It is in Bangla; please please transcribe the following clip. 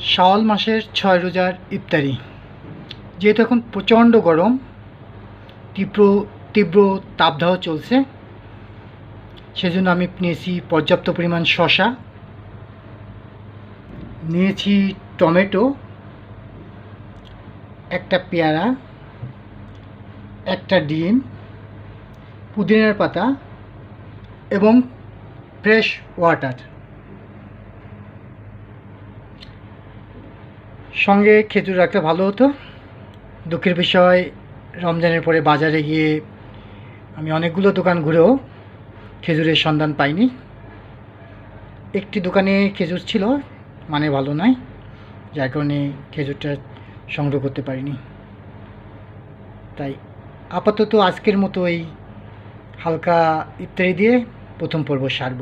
শাওয়াল মাসের 6 রোজার ইফতারি। যেহেতু এখন প্রচণ্ড গরম, তীব্র তীব্র তাপদাহ চলছে, সেজন্য আমি নিয়েছি পর্যাপ্ত পরিমাণ শসা, নিয়েছি টমেটো, একটা পেয়ারা, একটা ডিম, পুদিনার পাতা এবং ফ্রেশ ওয়াটার। সঙ্গে খেজুর রাখলে ভালো হতো। দুঃখের বিষয়, রমজানের পরে বাজারে গিয়ে আমি অনেকগুলো দোকান ঘুরেও খেজুরের সন্ধান পাইনি। একটি দোকানে খেজুর ছিল, মানে ভালো নয়, যার কারণে খেজুরটা সংগ্রহ করতে পারিনি। তাই আপাতত আজকের মতো এই হালকা ইফতারি দিয়ে প্রথম পর্ব সারব।